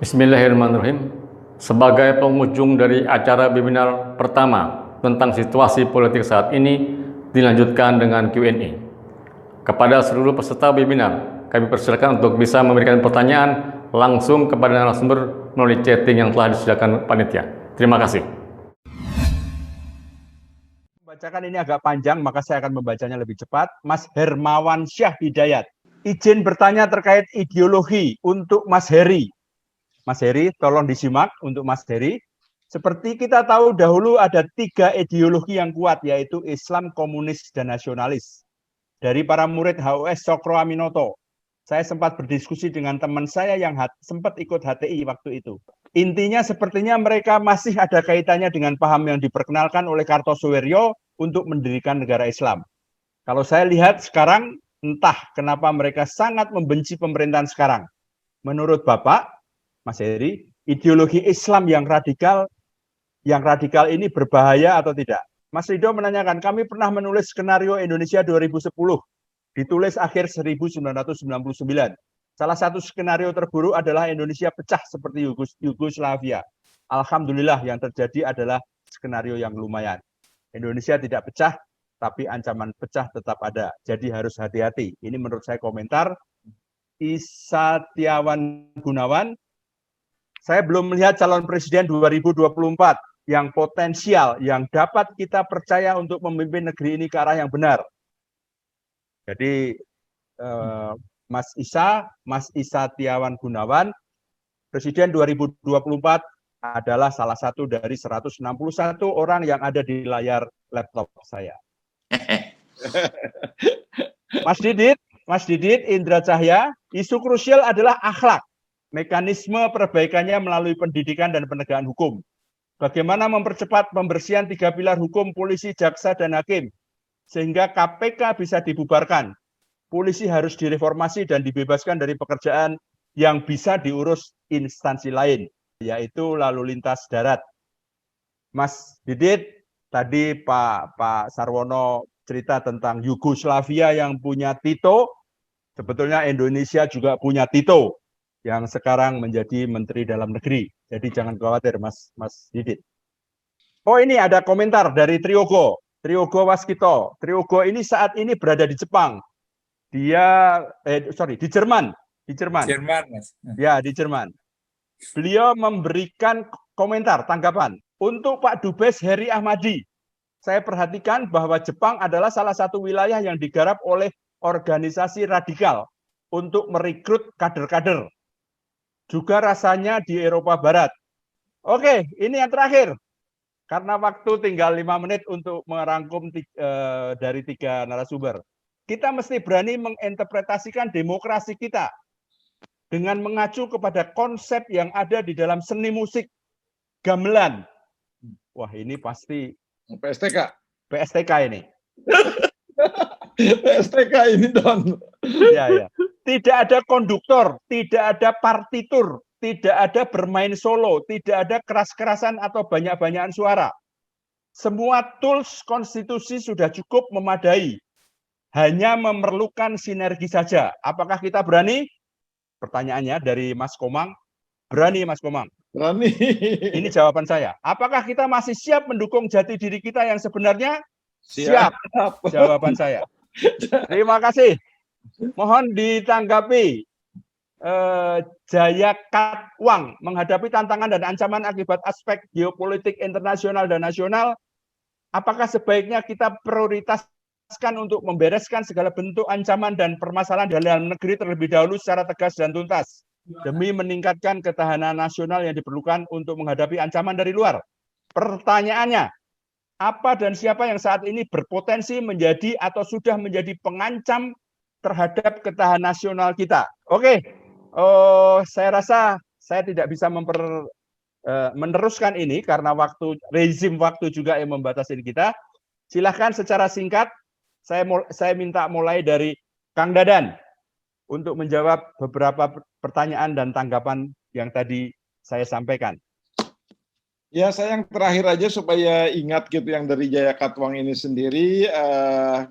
Bismillahirrahmanirrahim. Sebagai penghujung dari acara webinar pertama tentang situasi politik saat ini, dilanjutkan dengan Q&A. Kepada seluruh peserta webinar, kami persilakan untuk bisa memberikan pertanyaan langsung kepada narasumber melalui chatting yang telah disediakan panitia. Terima kasih. Membacakan ini agak panjang, maka saya akan membacanya lebih cepat. Mas Hermawan Syah Hidayat. Izin bertanya terkait ideologi untuk Mas Heri. Mas Heri, tolong disimak untuk Mas Heri. Seperti kita tahu dahulu ada 3 ideologi yang kuat, yaitu Islam, komunis, dan nasionalis. Dari para murid HUS Cokro Aminoto, saya sempat berdiskusi dengan teman saya yang sempat ikut HTI waktu itu. Intinya sepertinya mereka masih ada kaitannya dengan paham yang diperkenalkan oleh Kartosoewirjo untuk mendirikan negara Islam. Kalau saya lihat sekarang, entah kenapa mereka sangat membenci pemerintahan sekarang. Menurut Bapak, Mas Heri, ideologi Islam yang radikal ini berbahaya atau tidak? Mas Ridho menanyakan, kami pernah menulis skenario Indonesia 2010, ditulis akhir 1999. Salah satu skenario terburuk adalah Indonesia pecah seperti Yugoslavia. Alhamdulillah yang terjadi adalah skenario yang lumayan. Indonesia tidak pecah, tapi ancaman pecah tetap ada. Jadi harus hati-hati. Ini menurut saya komentar. Isatiawan Gunawan, saya belum melihat calon presiden 2024 yang potensial, yang dapat kita percaya untuk memimpin negeri ini ke arah yang benar. Jadi Mas Isatiawan Gunawan, presiden 2024 adalah salah satu dari 161 orang yang ada di layar laptop saya. Mas Didit Indra Cahya, isu krusial adalah akhlak. Mekanisme perbaikannya melalui pendidikan dan penegakan hukum. Bagaimana mempercepat pembersihan 3 pilar hukum polisi, jaksa, dan hakim, sehingga KPK bisa dibubarkan. Polisi harus direformasi dan dibebaskan dari pekerjaan yang bisa diurus instansi lain, yaitu lalu lintas darat. Mas Didit, tadi Pak Sarwono cerita tentang Yugoslavia yang punya Tito, sebetulnya Indonesia juga punya Tito, yang sekarang menjadi Menteri Dalam Negeri. Jadi jangan khawatir, Mas Didit. Oh, ini ada komentar dari Triogo Waskito. Triogo ini saat ini berada di Jepang. Dia, di Jerman. Mas. Ya, di Jerman. Beliau memberikan komentar, tanggapan. Untuk Pak Dubes Heri Ahmadi, saya perhatikan bahwa Jepang adalah salah satu wilayah yang digarap oleh organisasi radikal untuk merekrut kader-kader. Juga rasanya di Eropa Barat. Oke, ini yang terakhir. Karena waktu tinggal 5 menit untuk merangkum dari 3 narasumber. Kita mesti berani menginterpretasikan demokrasi kita dengan mengacu kepada konsep yang ada di dalam seni musik gamelan. Wah, ini pasti PSTK ini. PSTK ini, Don. Ya. Tidak ada konduktor, tidak ada partitur, tidak ada bermain solo, tidak ada keras-kerasan atau banyak-banyakan suara. Semua tools konstitusi sudah cukup memadai. Hanya memerlukan sinergi saja. Apakah kita berani? Pertanyaannya dari Mas Komang. Berani, Mas Komang? Berani. Ini jawaban saya. Apakah kita masih siap mendukung jati diri kita yang sebenarnya? Siap. Jawaban saya. Terima kasih. Mohon ditanggapi. Jaya Katwang, menghadapi tantangan dan ancaman akibat aspek geopolitik internasional dan nasional, apakah sebaiknya kita prioritaskan untuk membereskan segala bentuk ancaman dan permasalahan dalam negeri terlebih dahulu secara tegas dan tuntas, demi meningkatkan ketahanan nasional yang diperlukan untuk menghadapi ancaman dari luar? Pertanyaannya, apa dan siapa yang saat ini berpotensi menjadi atau sudah menjadi pengancam terhadap ketahanan nasional kita? Oke, saya rasa saya tidak bisa meneruskan ini karena rezim waktu juga yang membatasi kita. Silahkan secara singkat, saya minta mulai dari Kang Dadan untuk menjawab beberapa pertanyaan dan tanggapan yang tadi saya sampaikan. Ya, saya yang terakhir aja supaya ingat gitu yang dari Jaya Katwang ini sendiri,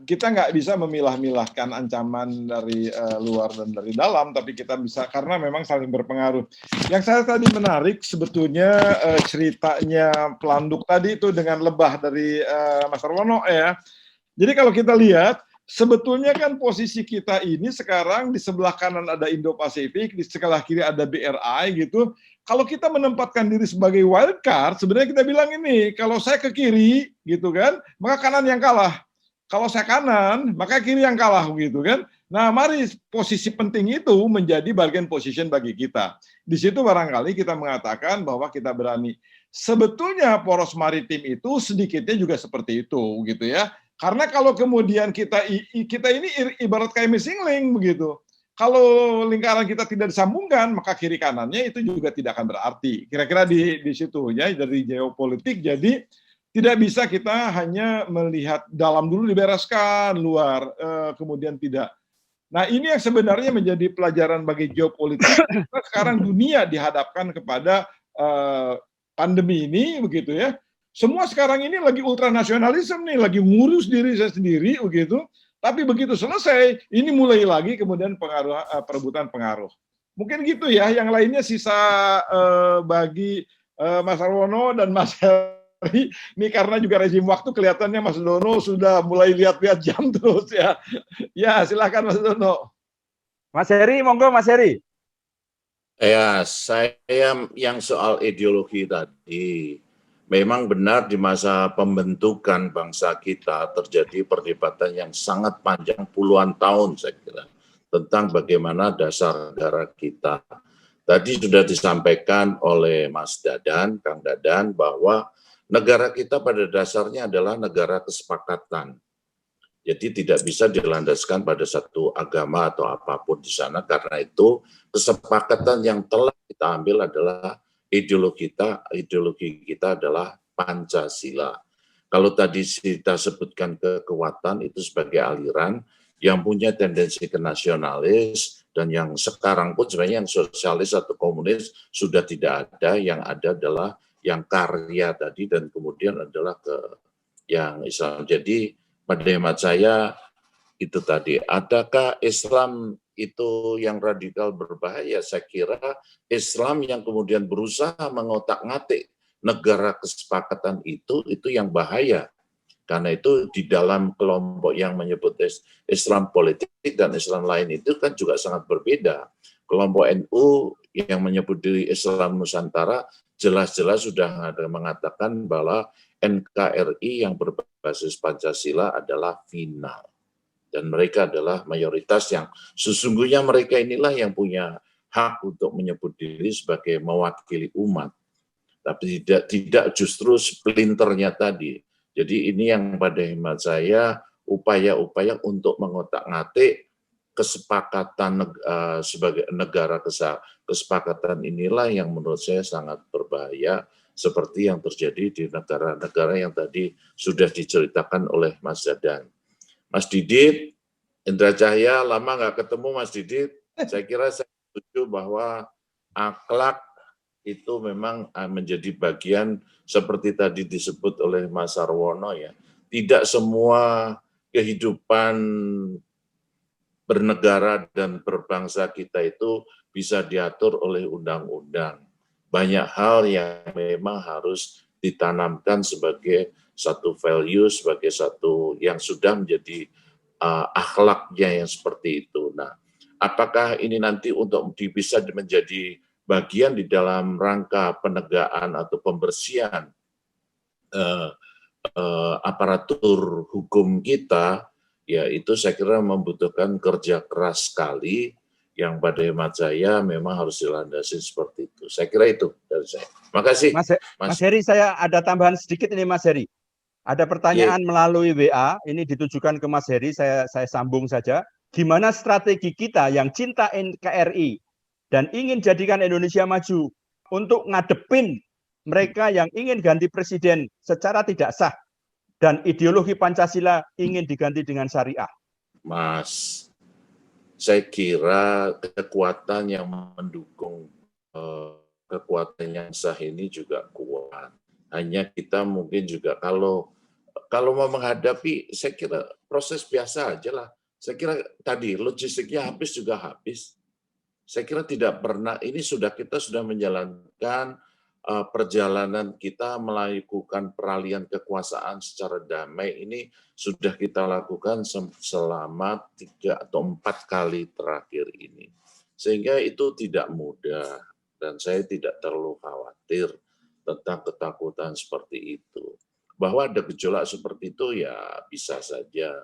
kita nggak bisa memilah-milahkan ancaman dari luar dan dari dalam, tapi kita bisa karena memang saling berpengaruh. Yang saya tadi menarik sebetulnya ceritanya Pelanduk tadi itu dengan lebah dari Mas Arwono ya. Jadi kalau kita lihat, sebetulnya kan posisi kita ini sekarang di sebelah kanan ada Indo-Pasifik, di sebelah kiri ada BRI gitu. Kalau kita menempatkan diri sebagai wild card, sebenarnya kita bilang ini, kalau saya ke kiri gitu kan, maka kanan yang kalah. Kalau saya kanan, maka kiri yang kalah gitu kan. Nah, mari posisi penting itu menjadi bargain position bagi kita. Di situ barangkali kita mengatakan bahwa kita berani. Sebetulnya poros maritim itu sedikitnya juga seperti itu gitu ya. Karena kalau kemudian kita ini ibarat kayak missing link begitu. Kalau lingkaran kita tidak disambungkan, maka kiri kanannya itu juga tidak akan berarti. Kira-kira di situ ya dari geopolitik. Jadi tidak bisa kita hanya melihat dalam dulu dibereskan, luar kemudian tidak. Nah, ini yang sebenarnya menjadi pelajaran bagi geopolitik. Sekarang dunia dihadapkan kepada pandemi ini begitu ya. Semua sekarang ini lagi ultranasionalisme nih, lagi ngurus diri saya sendiri begitu. Tapi begitu selesai, ini mulai lagi kemudian perebutan pengaruh. Mungkin gitu ya. Yang lainnya sisa bagi Mas Arwono dan Mas Heri. Ini karena juga rezim waktu kelihatannya Mas Dono sudah mulai lihat-lihat jam terus ya. Ya, silakan Mas Dono. Mas Heri, monggo Mas Heri. Ya, saya yang soal ideologi tadi, memang benar di masa pembentukan bangsa kita terjadi perdebatan yang sangat panjang puluhan tahun saya kira tentang bagaimana dasar negara kita. Tadi sudah disampaikan oleh Mas Dadan, Kang Dadan, bahwa negara kita pada dasarnya adalah negara kesepakatan. Jadi tidak bisa dilandaskan pada satu agama atau apapun di sana. Karena itu kesepakatan yang telah kita ambil adalah ideologi kita adalah Pancasila. Kalau tadi kita sebutkan kekuatan itu sebagai aliran yang punya tendensi ke nasionalis dan yang sekarang pun sebenarnya yang sosialis atau komunis sudah tidak ada, yang ada adalah yang karya tadi dan kemudian adalah ke yang Islam. Jadi pada hemat saya itu tadi, adakah Islam itu yang radikal berbahaya? Saya kira Islam yang kemudian berusaha mengotak-ngatik negara kesepakatan itu yang bahaya. Karena itu di dalam kelompok yang menyebut Islam politik dan Islam lain itu kan juga sangat berbeda. Kelompok NU yang menyebut diri Islam Nusantara jelas-jelas sudah ada mengatakan bahwa NKRI yang berbasis Pancasila adalah final. Dan mereka adalah mayoritas yang sesungguhnya mereka inilah yang punya hak untuk menyebut diri sebagai mewakili umat. Tapi tidak justru splinternya tadi. Jadi ini yang pada hemat saya upaya-upaya untuk mengotak-ngatik kesepakatan sebagai negara kesepakatan inilah yang menurut saya sangat berbahaya seperti yang terjadi di negara-negara yang tadi sudah diceritakan oleh Mas Dadan. Mas Didit, Indra Cahya, lama nggak ketemu Mas Didit. Saya kira saya setuju bahwa akhlak itu memang menjadi bagian seperti tadi disebut oleh Mas Arwono ya. Tidak semua kehidupan bernegara dan berbangsa kita itu bisa diatur oleh undang-undang. Banyak hal yang memang harus ditanamkan sebagai satu value, sebagai satu yang sudah menjadi akhlaknya yang seperti itu. Nah, apakah ini nanti untuk bisa menjadi bagian di dalam rangka penegakan atau pembersihan aparatur hukum kita, ya itu saya kira membutuhkan kerja keras sekali yang pada hemat saya memang harus dilandasi seperti itu. Saya kira itu dari saya. Makasih. Mas Heri, saya ada tambahan sedikit ini Mas Heri. Ada pertanyaan melalui WA, ini ditujukan ke Mas Heri, saya sambung saja. Gimana strategi kita yang cinta NKRI dan ingin jadikan Indonesia maju untuk ngadepin mereka yang ingin ganti presiden secara tidak sah dan ideologi Pancasila ingin diganti dengan syariah? Mas, saya kira kekuatan yang mendukung kekuatan yang sah ini juga kuat. Hanya kita mungkin juga kalau mau menghadapi, saya kira proses biasa aja lah. Saya kira tadi logistiknya habis juga habis. Saya kira tidak pernah, ini kita sudah menjalankan perjalanan kita melakukan peralihan kekuasaan secara damai, ini sudah kita lakukan selama 3 atau 4 kali terakhir ini. Sehingga itu tidak mudah dan saya tidak terlalu khawatir tentang ketakutan seperti itu. Bahwa ada gejolak seperti itu ya bisa saja.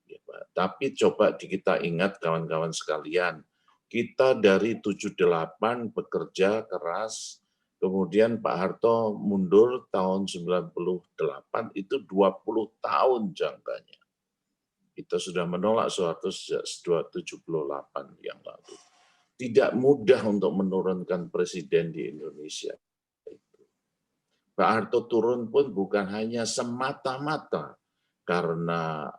Ya, Pak. Tapi coba kita ingat kawan-kawan sekalian, kita dari 78 bekerja keras, kemudian Pak Harto mundur tahun 98, itu 20 tahun jangkanya. Kita sudah menolak suatu sejak 78 yang lalu. Tidak mudah untuk menurunkan presiden di Indonesia. Pak Harto turun pun bukan hanya semata-mata karena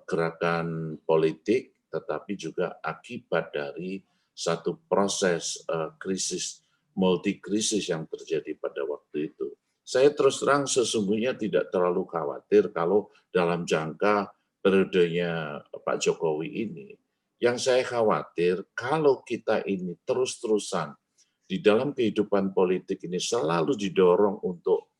gerakan politik, tetapi juga akibat dari satu proses krisis, multi krisis yang terjadi pada waktu itu. Saya terus terang sesungguhnya tidak terlalu khawatir kalau dalam jangka periodenya Pak Jokowi ini. Yang saya khawatir kalau kita ini terus-terusan di dalam kehidupan politik ini selalu didorong untuk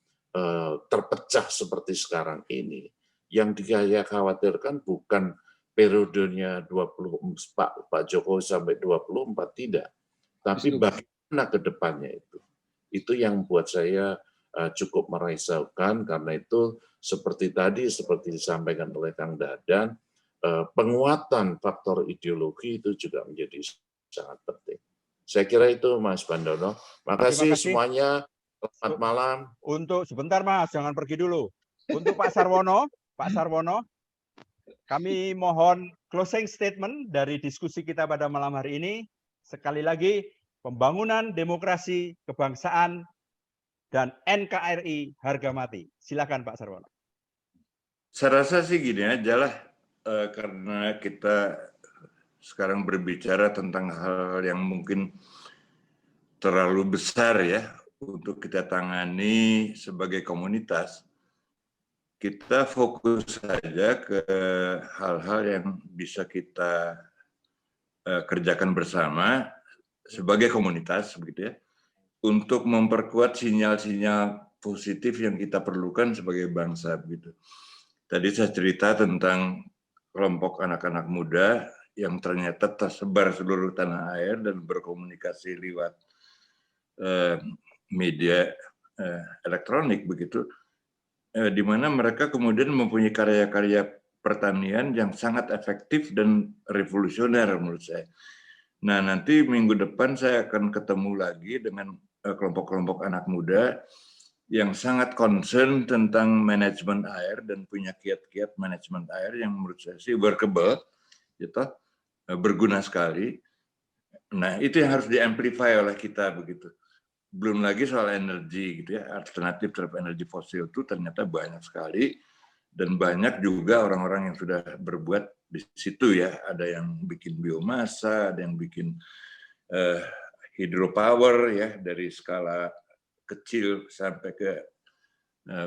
terpecah seperti sekarang ini. Yang saya khawatirkan bukan periodenya 24 Pak Jokowi sampai 24, tidak. Tapi bagaimana ke depannya itu. Itu yang buat saya cukup merisaukan, karena itu seperti tadi, seperti disampaikan oleh Kang Dadan, penguatan faktor ideologi itu juga menjadi sangat penting. Saya kira itu Mas Bandono. Makasih semuanya. Selamat malam. Untuk sebentar Mas, jangan pergi dulu. Untuk Pak Sarwono, kami mohon closing statement dari diskusi kita pada malam hari ini. Sekali lagi, pembangunan demokrasi, kebangsaan, dan NKRI harga mati. Silakan Pak Sarwono. Saya rasa sih gini aja lah, karena kita sekarang berbicara tentang hal yang mungkin terlalu besar ya untuk kita tangani sebagai komunitas. Kita fokus saja ke hal-hal yang bisa kita kerjakan bersama sebagai komunitas, begitu ya, untuk memperkuat sinyal-sinyal positif yang kita perlukan sebagai bangsa, begitu. Tadi saya cerita tentang kelompok anak-anak muda yang ternyata tersebar seluruh tanah air dan berkomunikasi lewat media elektronik, begitu, di mana mereka kemudian mempunyai karya-karya pertanian yang sangat efektif dan revolusioner menurut saya. Nah, nanti minggu depan saya akan ketemu lagi dengan kelompok-kelompok anak muda yang sangat concern tentang manajemen air dan punya kiat-kiat manajemen air yang menurut saya sih workable, gitu, berguna sekali. Nah, itu yang harus di-amplify oleh kita, begitu. Belum lagi soal energi, gitu ya, alternatif terhadap energi fosil itu ternyata banyak sekali, dan banyak juga orang-orang yang sudah berbuat di situ ya. Ada yang bikin biomasa, ada yang bikin hydropower ya, dari skala kecil sampai ke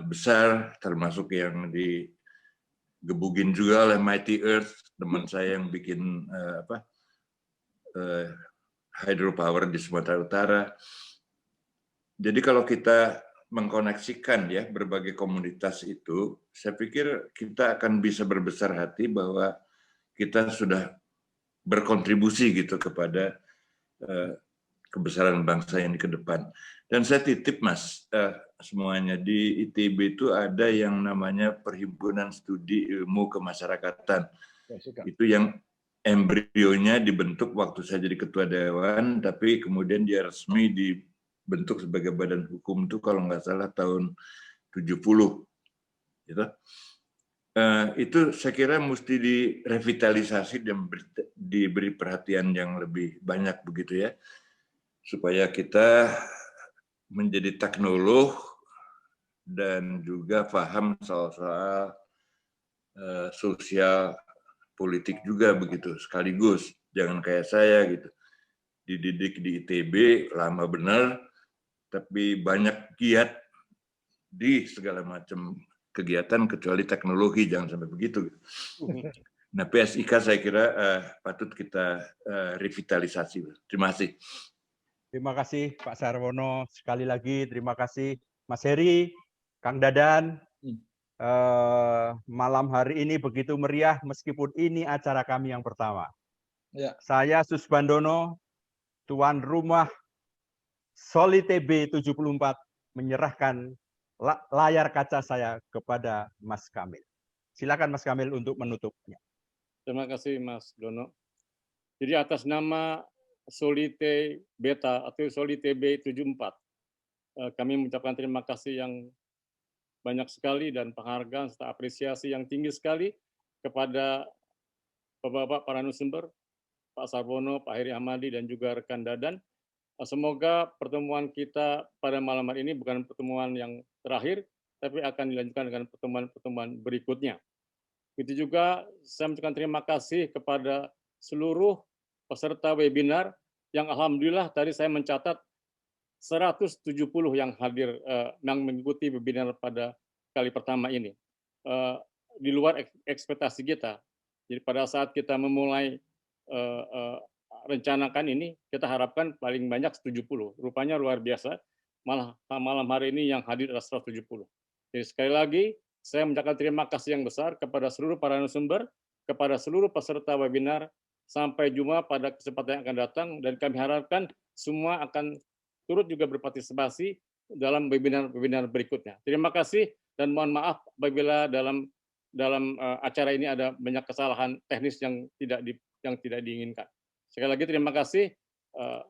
besar, termasuk yang digebugin juga oleh Mighty Earth, teman saya yang bikin hydropower di Sumatera Utara. Jadi kalau kita mengkoneksikan ya berbagai komunitas itu, saya pikir kita akan bisa berbesar hati bahwa kita sudah berkontribusi gitu kepada kebesaran bangsa ini ke depan. Dan saya titip Mas, semuanya di ITB itu ada yang namanya Perhimpunan Studi Ilmu Kemasyarakatan. Itu yang embrionya dibentuk waktu saya jadi ketua dewan, tapi kemudian dia resmi dibentuk sebagai badan hukum itu kalau nggak salah tahun 70. Gitu. Itu saya kira mesti direvitalisasi dan diberi perhatian yang lebih banyak begitu ya, supaya kita menjadi teknolog dan juga paham soal sosial politik juga begitu sekaligus. Jangan kayak saya gitu, dididik di ITB lama benar, tapi banyak giat di segala macam kegiatan kecuali teknologi, jangan sampai begitu. Nah, PSIK saya kira patut kita revitalisasi. Terima kasih. Terima kasih Pak Sarwono. Sekali lagi terima kasih Mas Heri, Kang Dadan. Malam hari ini begitu meriah meskipun ini acara kami yang pertama. Ya. Saya Susbandono, tuan rumah SoliTB 74, menyerahkan layar kaca saya kepada Mas Kamil. Silakan Mas Kamil untuk menutupnya. Terima kasih Mas Dono. Jadi atas nama Solite Beta atau SoliTB 74, kami mengucapkan terima kasih yang banyak sekali dan penghargaan serta apresiasi yang tinggi sekali kepada Bapak-bapak para narasumber, Pak Sarwono, Pak Heri Ahmadi, dan juga rekan Dadan. Semoga pertemuan kita pada malam hari ini bukan pertemuan yang terakhir, tapi akan dilanjutkan dengan pertemuan-pertemuan berikutnya. Begitu juga saya mengucapkan terima kasih kepada seluruh peserta webinar yang alhamdulillah tadi saya mencatat 170 yang hadir, yang mengikuti webinar pada kali pertama ini. Di luar ekspektasi kita. Jadi pada saat kita memulai rencanakan ini, kita harapkan paling banyak 70. Rupanya luar biasa, malah malam hari ini yang hadir adalah 170. Jadi sekali lagi, saya mengucapkan terima kasih yang besar kepada seluruh para narasumber, kepada seluruh peserta webinar. Sampai jumpa pada kesempatan yang akan datang, dan kami harapkan semua akan turut juga berpartisipasi dalam webinar berikutnya. Terima kasih dan mohon maaf apabila dalam acara ini ada banyak kesalahan teknis yang tidak diinginkan. Sekali lagi terima kasih.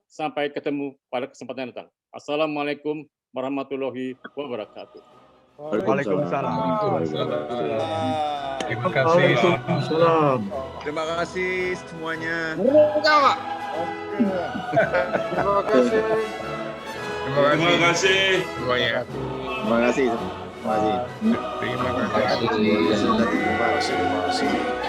Sampai ketemu pada kesempatan yang datang. Assalamualaikum warahmatullahi wabarakatuh. Waalaikumsalam. Terima kasih. Terima kasih semuanya. Terima kasih. Terima kasih Semuanya. Terima kasih. Terima kasih. Terima kasih. Terima kasih.